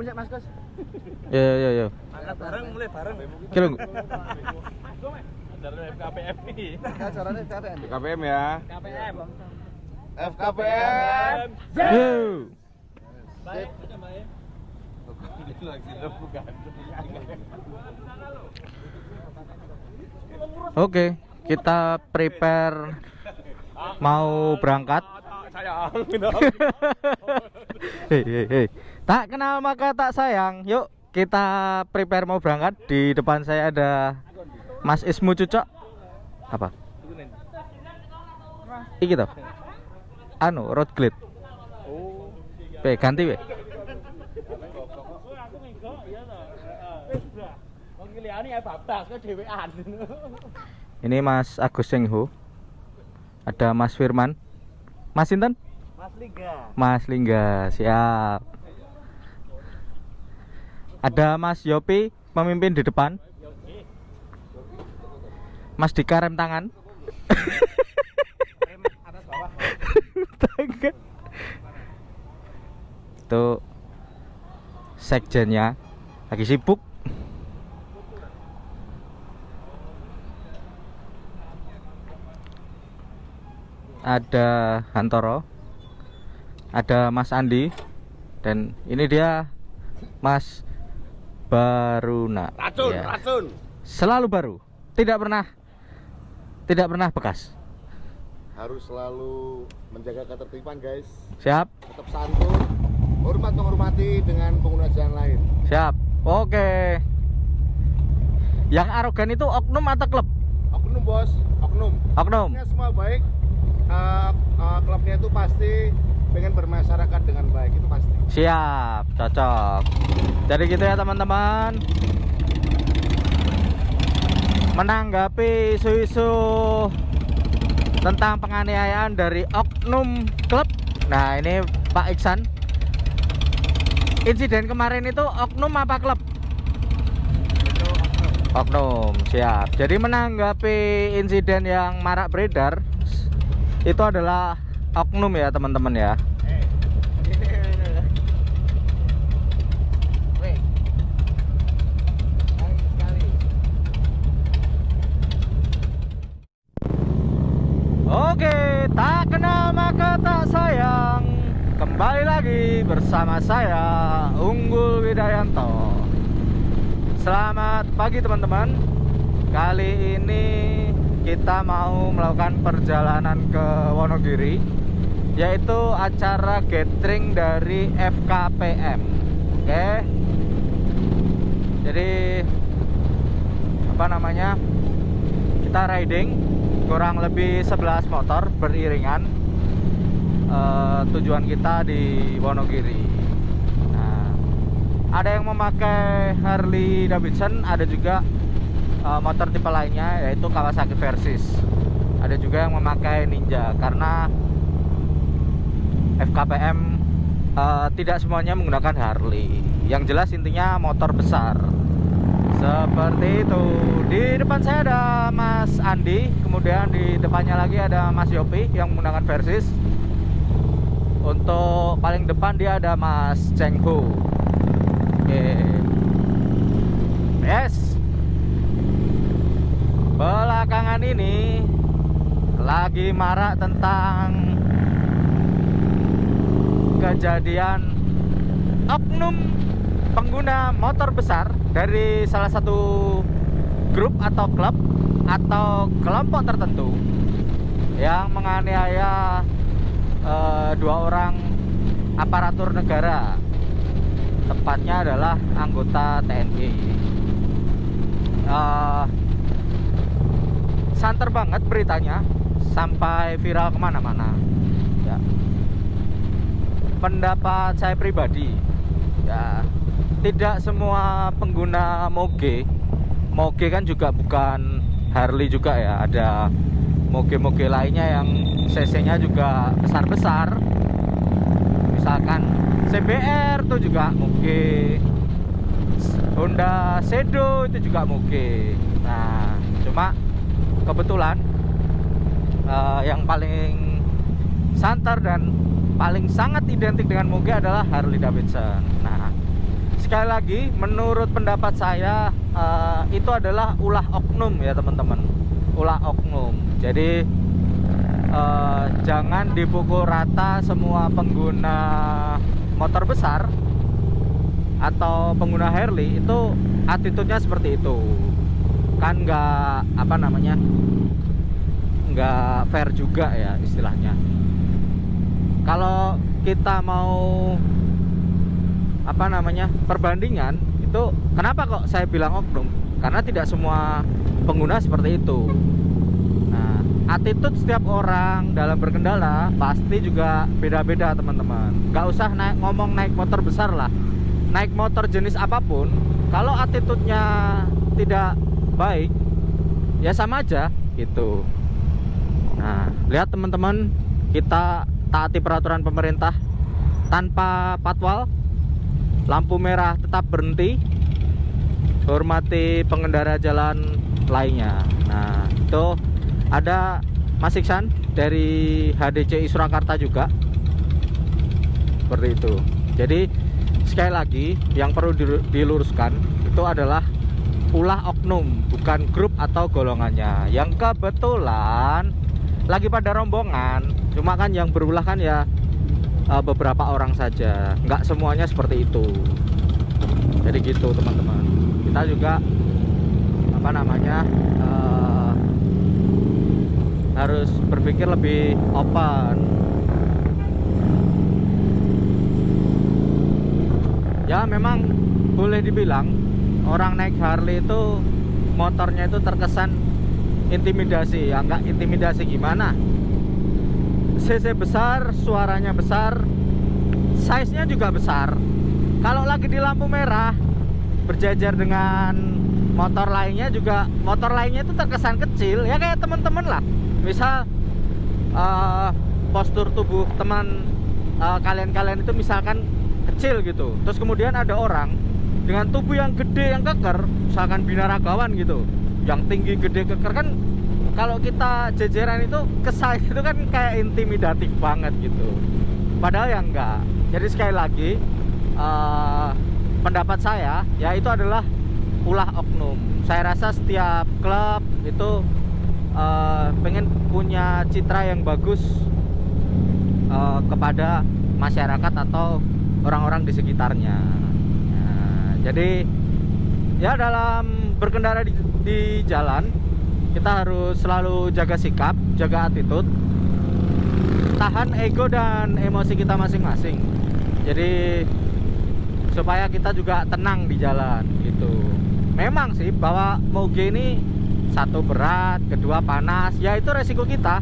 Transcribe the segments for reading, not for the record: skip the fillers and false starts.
Ampun sik Mas Gus. Ya. Angkat bareng mulai bareng. Kilo. Ajaran FKPM iki. Acarane FKPM. KPM ya. KPM. FKPM. Yo. Baik. Oke, kita prepare mau berangkat. Sayang. Hei. Tak kenal maka tak sayang. Yuk kita prepare mau berangkat. Di depan saya ada Mas Ismu Cucok. Apa? Iki toh. Anu, road glide. Oh. Ganti we. Ini Mas Agus Sengho. Ada Mas Firman. Mas Sinten? Mas Lingga. Mas Lingga, siap. Ada Mas Yopi memimpin di depan. Mas Dika rem tangan. Rem atas bawah. Tangan. Itu sekjennya lagi sibuk. Ada Hantoro, ada Mas Andi, dan ini dia Mas Baruna. Racun, Ya. racun. Selalu baru, tidak pernah bekas. Harus selalu menjaga ketertiban, guys. Siap, Tetap santun, menghormati dengan pengguna jalan lain. siap. Oke. Yang arogan itu oknum atau klub? Oknum, Bos. Oknum. Oknum. Klubnya semua baik. Klubnya itu pasti pengen bermasyarakat dengan baik, itu pasti. Siap, cocok. Jadi gitu ya teman-teman. Menanggapi isu-isu tentang penganiayaan dari oknum klub. Nah, ini Pak Iksan. Insiden kemarin itu oknum apa klub? Oknum, siap. Jadi menanggapi insiden yang marak beredar, itu adalah oknum ya teman-teman ya. Oke, tak kenal maka tak sayang. Kembali lagi bersama saya Unggul Widayanto. Selamat pagi teman-teman. Kali ini kita mau melakukan perjalanan ke Wonogiri, yaitu acara gathering dari FKPM. Oke. Jadi apa namanya? Kita riding kurang lebih 11 motor beriringan. Tujuan kita di Wonogiri. Nah, ada yang memakai Harley Davidson, ada juga motor tipe lainnya yaitu Kawasaki Versys. Ada juga yang memakai Ninja karena FKPM tidak semuanya menggunakan Harley. Yang jelas intinya motor besar. Seperti itu. Di depan saya ada Mas Andi, kemudian di depannya lagi ada Mas Yopi yang menggunakan Versys. Untuk paling depan dia ada Mas Cenghu. Oke. Yes. Belakangan ini lagi marak tentang kejadian oknum pengguna motor besar dari salah satu grup atau klub atau kelompok tertentu yang menganiaya dua orang aparatur negara, tepatnya adalah anggota TNI. Santer banget beritanya, sampai viral kemana-mana ya. Pendapat saya pribadi ya, tidak semua pengguna moge kan juga bukan Harley juga ya, ada moge-moge lainnya yang cc-nya juga besar-besar, misalkan CBR tuh juga moge, Honda Shadow itu juga moge. Nah, cuma kebetulan yang paling santer dan paling sangat identik dengan moge adalah Harley Davidson. Nah, sekali lagi, menurut pendapat saya itu adalah ulah oknum ya teman-teman, ulah oknum. Jadi jangan dipukul rata semua pengguna motor besar atau pengguna Harley itu attitude-nya seperti itu. Kan nggak apa namanya, nggak fair juga ya istilahnya. Kalau kita mau apa namanya perbandingan itu, kenapa kok saya bilang oknum? Karena tidak semua pengguna seperti itu. Nah, attitude setiap orang dalam berkendara pasti juga beda-beda teman-teman. Nggak usah ngomong naik motor besar lah, naik motor jenis apapun, kalau attitude-nya tidak baik ya sama aja gitu. Nah, lihat teman-teman, kita taati peraturan pemerintah tanpa patwal, lampu merah tetap berhenti, hormati pengendara jalan lainnya. Nah, itu ada Mas Iksan dari HDCI Surakarta juga seperti itu. Jadi sekali lagi yang perlu diluruskan itu adalah ulah oknum, bukan grup atau golongannya yang kebetulan lagi pada rombongan. Cuma kan yang berulah kan ya beberapa orang saja, nggak semuanya seperti itu. Jadi gitu teman-teman, kita juga apa namanya harus berpikir lebih open. Ya memang boleh dibilang orang naik Harley itu motornya itu terkesan intimidasi. Ya enggak intimidasi gimana, CC besar, suaranya besar, size-nya juga besar. Kalau lagi di lampu merah berjajar dengan motor lainnya juga, motor lainnya itu terkesan kecil. Ya kayak teman-teman lah, misal postur tubuh teman kalian-kalian itu misalkan kecil gitu, terus kemudian ada orang dengan tubuh yang gede, yang keker, misalkan binaragawan gitu, yang tinggi, gede, keker, kan kalau kita jejeran itu kesan itu kan kayak intimidatif banget gitu. Padahal ya enggak. Jadi sekali lagi pendapat saya ya itu adalah ulah oknum. Saya rasa setiap klub itu pengen punya citra yang bagus kepada masyarakat atau orang-orang di sekitarnya. Nah, jadi ya dalam berkendara di jalan kita harus selalu jaga sikap, jaga attitude, tahan ego dan emosi kita masing-masing. Jadi supaya kita juga tenang di jalan gitu. Memang sih bawa moge ini, satu berat, kedua panas, ya itu resiko kita.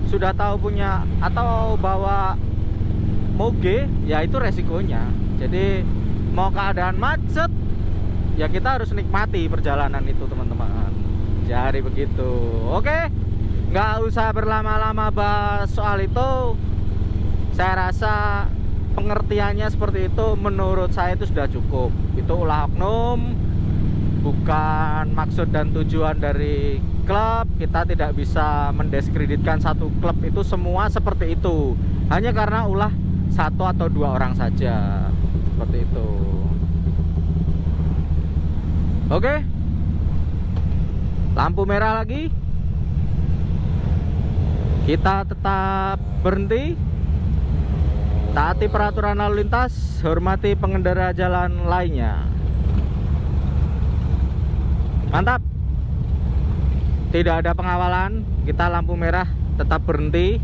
Sudah tahu punya atau bawa moge, ya itu resikonya. Jadi mau keadaan macet, ya kita harus nikmati perjalanan itu teman-teman. Jadi begitu. Oke, nggak usah berlama-lama bahas soal itu. Saya rasa pengertiannya seperti itu, menurut saya itu sudah cukup. Itu ulah oknum, bukan maksud dan tujuan dari klub. Kita tidak bisa mendiskreditkan satu klub itu semua seperti itu hanya karena ulah satu atau dua orang saja, seperti itu. Oke, lampu merah lagi, kita tetap berhenti, taati peraturan lalu lintas, hormati pengendara jalan lainnya. Mantap. Tidak ada pengawalan, kita lampu merah tetap berhenti.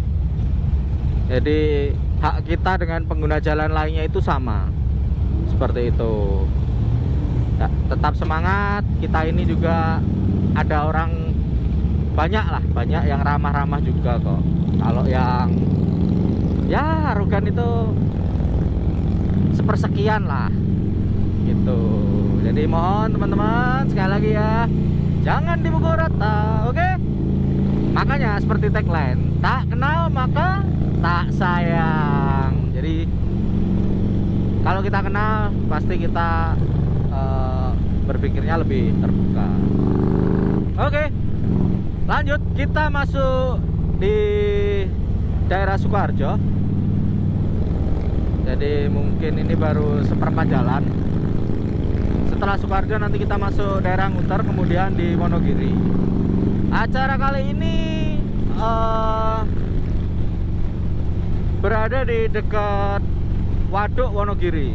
Jadi hak kita dengan pengguna jalan lainnya itu sama, seperti itu. Ya, tetap semangat. Kita ini juga ada orang banyak yang ramah-ramah juga kok. Kalau yang ya arogan itu sepersekian lah gitu. Jadi mohon teman-teman sekali lagi ya, jangan dipukul rata, oke? Makanya seperti tagline, tak kenal maka tak sayang. Jadi kalau kita kenal pasti kita berpikirnya lebih terbuka. Oke, lanjut, kita masuk di daerah Sukoharjo. Jadi mungkin ini baru seperempat jalan. Setelah Sukoharjo nanti kita masuk daerah Nguter, kemudian di Wonogiri. Acara kali ini berada di dekat Waduk Wonogiri.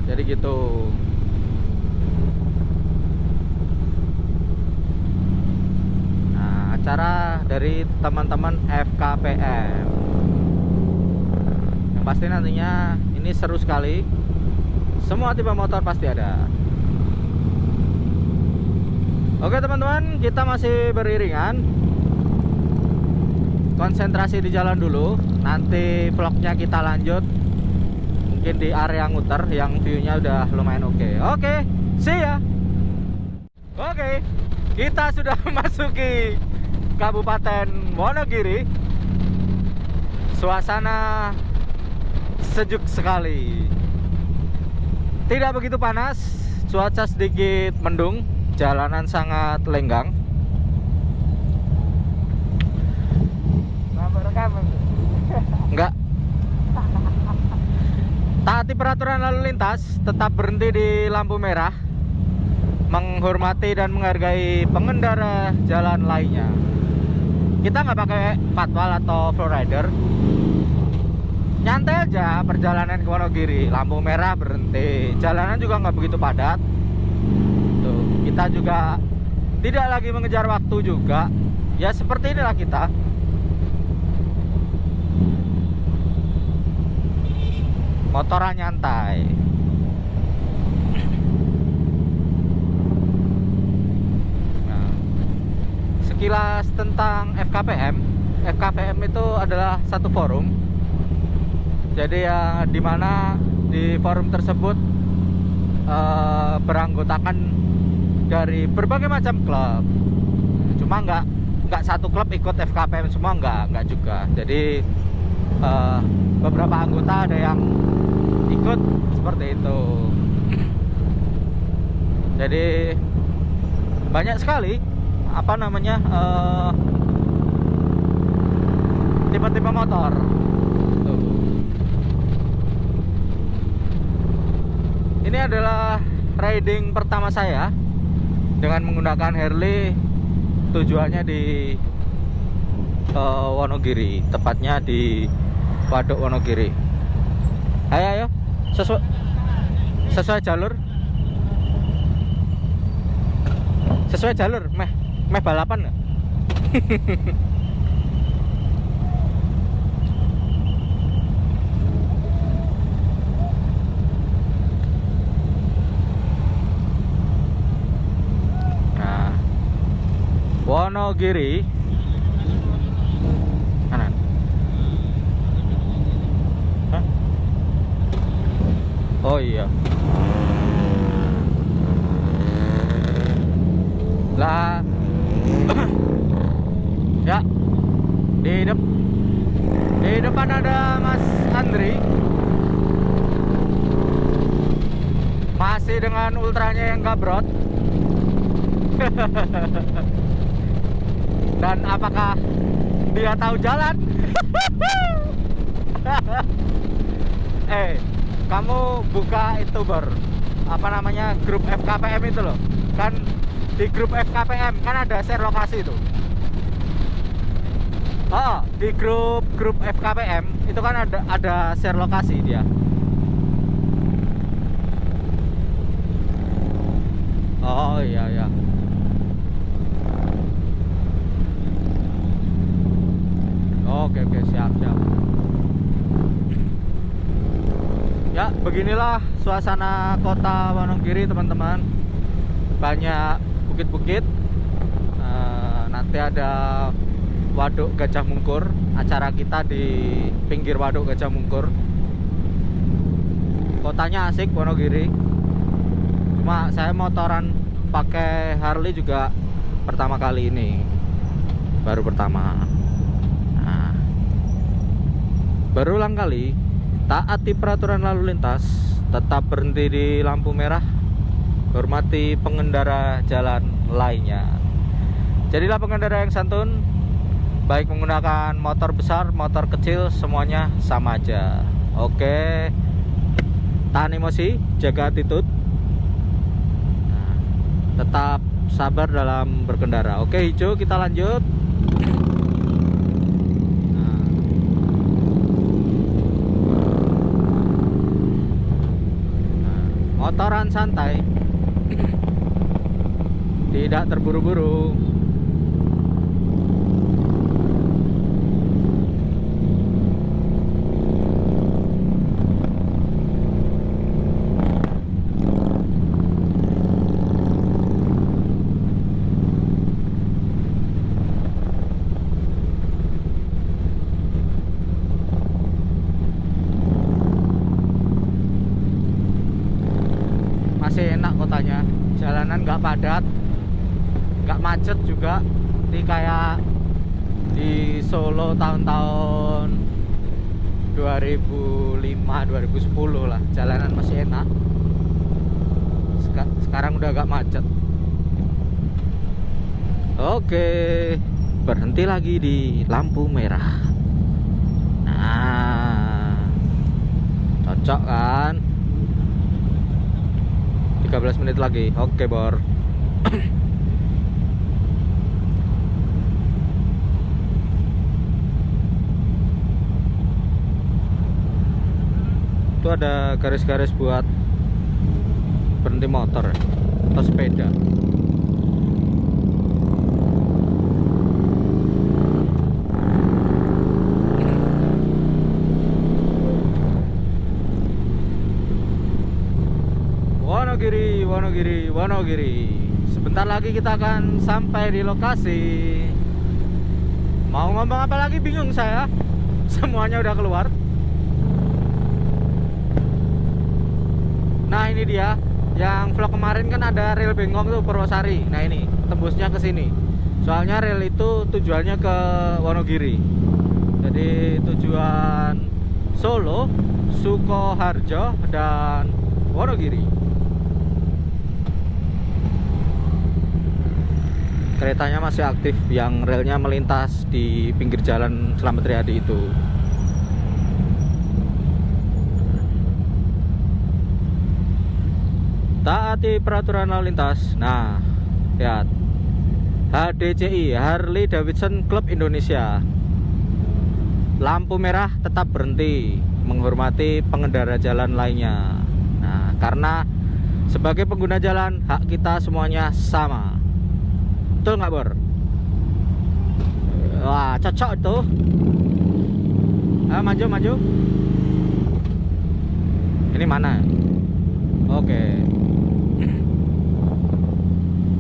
Jadi gitu. Nah, acara dari teman-teman FKPM. Yang pasti nantinya ini seru sekali. Semua tipe motor pasti ada. Oke teman-teman, kita masih beriringan. Konsentrasi di jalan dulu. Nanti vlognya kita lanjut mungkin di area Nguter yang view-nya udah lumayan oke. Oke, see ya. Oke, kita sudah memasuki Kabupaten Wonogiri. Suasana sejuk sekali. Tidak begitu panas, cuaca sedikit mendung, jalanan sangat lenggang. Enggak. Taati peraturan lalu lintas, tetap berhenti di lampu merah, menghormati dan menghargai pengendara jalan lainnya. Kita nggak pakai patwal atau flowrider, nyantai aja perjalanan ke Wonogiri. Lampu merah berhenti, jalanan juga nggak begitu padat. Tuh, kita juga tidak lagi mengejar waktu juga. Ya seperti inilah kita. Motoran nyantai. Nah, sekilas tentang FKPM. FKPM itu adalah satu forum. Jadi ya dimana di forum tersebut beranggotakan dari berbagai macam klub. Cuma nggak satu klub ikut FKPM semua, nggak juga. Jadi beberapa anggota ada yang ikut seperti itu. Jadi banyak sekali apa namanya tipe-tipe motor. Tuh. Ini adalah riding pertama saya dengan menggunakan Harley. Tujuannya di Wonogiri, tepatnya di Waduk Wonogiri. Ayo, sesuai jalur. Sesuai jalur, meh balapan nggak? Nah, Wonogiri kanan. Hah? Oh iya. Lah. Ya. Di depan ada Mas Andri. Masih dengan ultranya yang gabrot. Dan apakah dia tahu jalan? Kamu buka itu apa namanya, grup FKPM itu loh. Kan di grup FKPM kan ada share lokasi itu. Oh, di grup FKPM itu kan ada share lokasi dia. Oh iya. Oke, siap. Ya, beginilah suasana kota Wonogiri, teman-teman. Banyak bukit-bukit. Nanti ada Waduk Gajah Mungkur. Acara kita di pinggir Waduk Gajah Mungkur. Kotanya asik Wonogiri. Cuma saya motoran pakai Harley juga pertama kali ini. Baru pertama. Nah, berulang kali taati peraturan lalu lintas, tetap berhenti di lampu merah, hormati pengendara jalan lainnya. Jadilah pengendara yang santun, baik menggunakan motor besar, motor kecil, semuanya sama aja. Oke, tahan emosi, jaga attitude. Nah, tetap sabar dalam berkendara. Oke, hijau, kita lanjut. Nah. Motoran santai, tidak terburu-buru. Masih enak kotanya, jalanan nggak padat, nggak macet juga. Ini kayak di Solo tahun-tahun 2005-2010 lah, jalanan masih enak. Sekarang udah agak macet. Oke, berhenti lagi di lampu merah. Nah, cocok kan? 13 menit lagi. Oke, Bor. Itu ada garis-garis buat berhenti motor atau sepeda. Wonogiri. Sebentar lagi kita akan sampai di lokasi. Mau ngomong apa lagi bingung saya. Semuanya udah keluar. Nah, ini dia. Yang vlog kemarin kan ada rel Bengkong tuh, Purwosari. Nah, ini tembusnya ke sini. Soalnya rel itu tujuannya ke Wonogiri. Jadi tujuan Solo, Sukoharjo, dan Wonogiri. Keretanya masih aktif, yang relnya melintas di pinggir jalan Slamet Riyadi itu. Taati peraturan lalu lintas. Nah, lihat, HDCI, Harley Davidson Club Indonesia. Lampu merah tetap berhenti, menghormati pengendara jalan lainnya. Nah, karena sebagai pengguna jalan, hak kita semuanya sama. Betul nggak, Bor? Wah, cocok itu. Maju. Ini mana? Oke.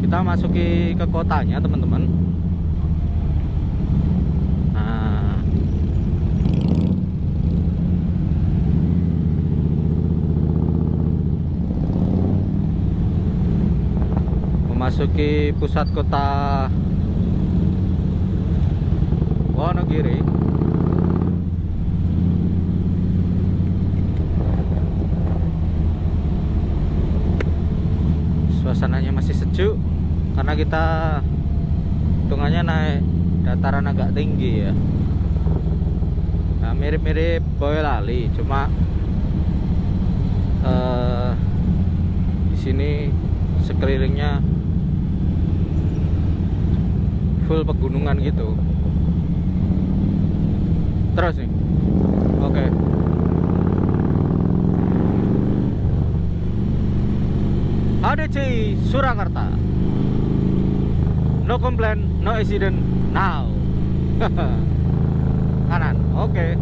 Kita masuki ke kotanya, teman-teman. Nah, memasuki pusat kota Wonogiri. Suasananya masih sejuk karena kita hitungannya naik dataran agak tinggi ya. Nah, mirip-mirip Boyolali, cuma di sini sekelilingnya full pegunungan gitu. Terus nih. Oke. HDC Surakarta. No complaint, no accident now. Kanan. Oke.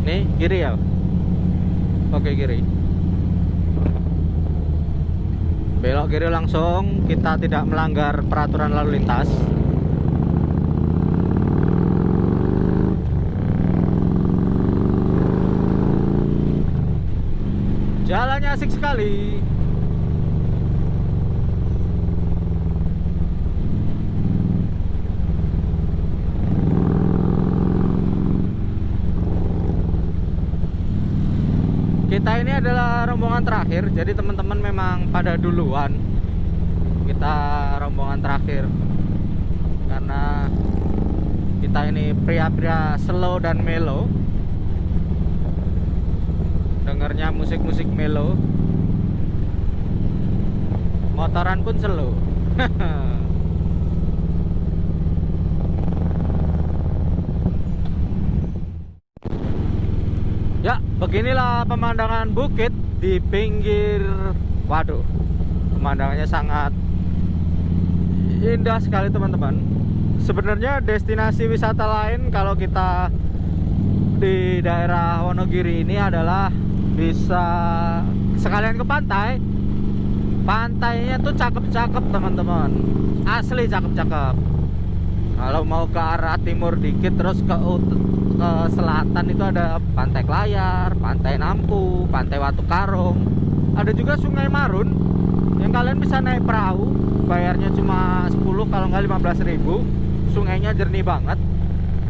Nih, kiri ya. Oke, kiri. Belok kiri langsung, kita tidak melanggar peraturan lalu lintas. Jalannya asik sekali. Kita ini adalah rombongan terakhir, jadi teman-teman memang pada duluan. kita rombongan terakhir, karena kita ini pria-pria slow dan mellow, dengarnya musik-musik mellow, motoran pun slow. Ya, beginilah pemandangan bukit di pinggir. Waduh, pemandangannya sangat indah sekali teman-teman. Sebenarnya destinasi wisata lain kalau kita di daerah Wonogiri ini adalah bisa sekalian ke pantai. Pantainya tuh cakep-cakep teman-teman, asli cakep-cakep. Kalau mau ke arah timur dikit terus ke selatan itu ada Pantai Klayar, Pantai Nampu, Pantai Watu Karung. Ada juga Sungai Marun yang kalian bisa naik perahu, bayarnya cuma 10 kalau nggak 15.000. Sungainya jernih banget,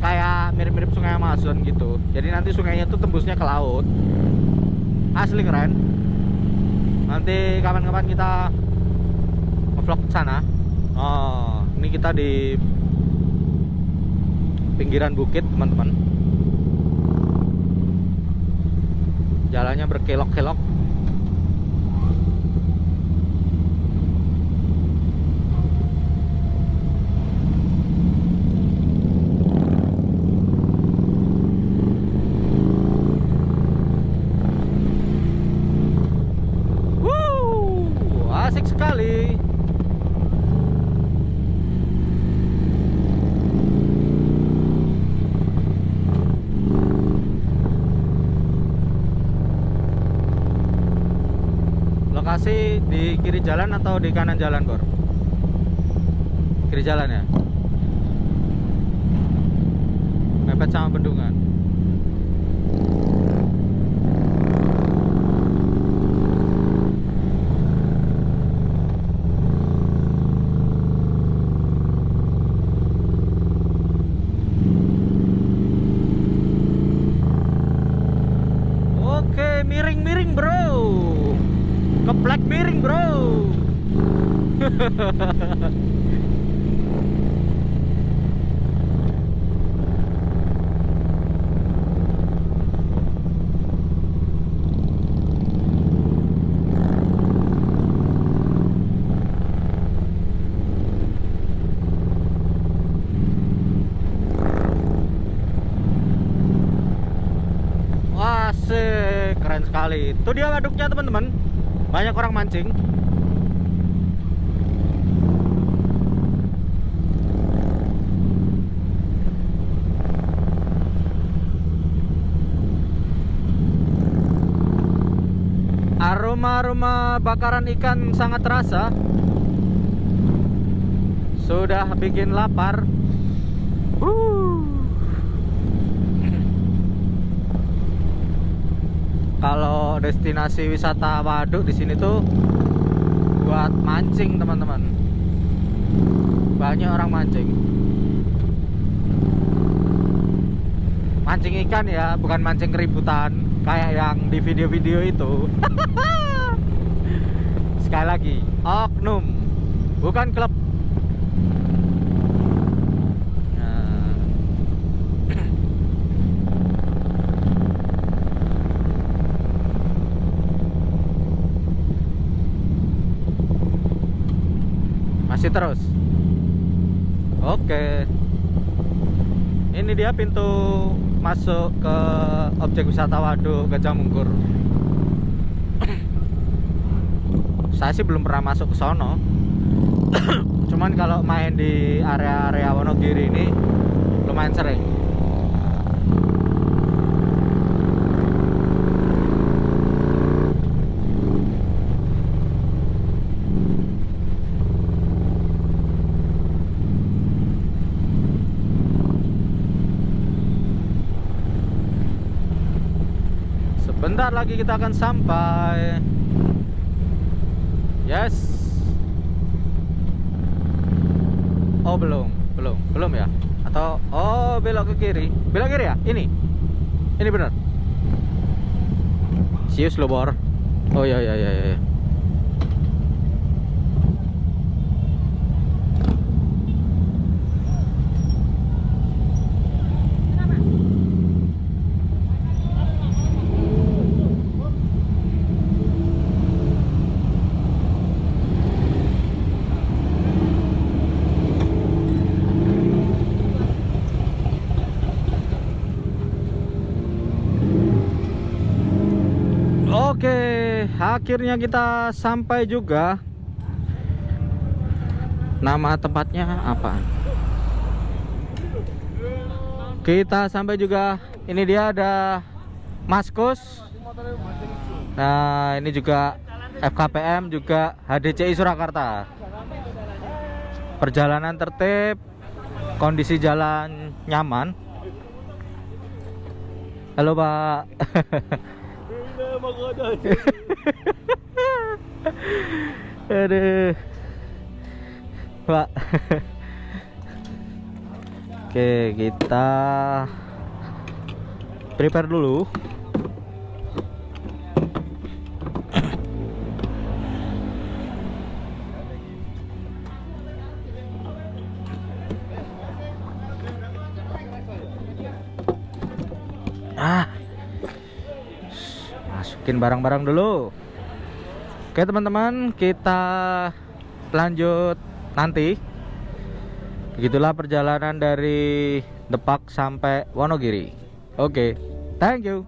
kayak mirip-mirip Sungai Amazon gitu. Jadi nanti sungainya tuh tembusnya ke laut. Asli keren. Nanti kapan-kapan kita nge-vlog ke sana. Oh, ini kita di pinggiran bukit teman-teman. Jalannya berkelok-kelok. Asik sekali. Lokasi di kiri jalan atau di kanan jalan, Bor? Kiri jalan ya? Mepet sama bendungan. Oke, miring-miring bro. Keplek miring bro. Wah, keren sekali. Itu dia waduknya teman-teman. Banyak orang mancing. Aroma-aroma bakaran ikan sangat terasa. Sudah bikin lapar. Kalau destinasi wisata waduk di sini tuh buat mancing teman-teman. Banyak orang mancing. Mancing ikan ya, bukan mancing keributan kayak yang di video-video itu. Sekali lagi, oknum, bukan klub. Masih terus. Oke. Ini dia pintu masuk ke objek wisata Waduk Gajah Mungkur. Saya sih belum pernah masuk ke sono. Cuman kalau main di area-area Wonogiri ini lumayan sering. Bentar lagi kita akan sampai. Yes. Oh belum ya? Atau oh belok ke kiri? Belok kiri ya? Ini benar. Sius lo Bor. Oh ya. Oke, akhirnya kita sampai juga. Nama tempatnya apa? Kita sampai juga. Ini dia ada Maskus. Nah, ini juga FKPM, juga HDCI Surakarta. Perjalanan tertib, kondisi jalan nyaman. Halo Pak. Aduh Pak. Oke, kita prepare dulu. Masukin barang-barang dulu. Oke teman-teman, kita lanjut nanti. Begitulah perjalanan dari Depak sampai Wonogiri. Oke, thank you.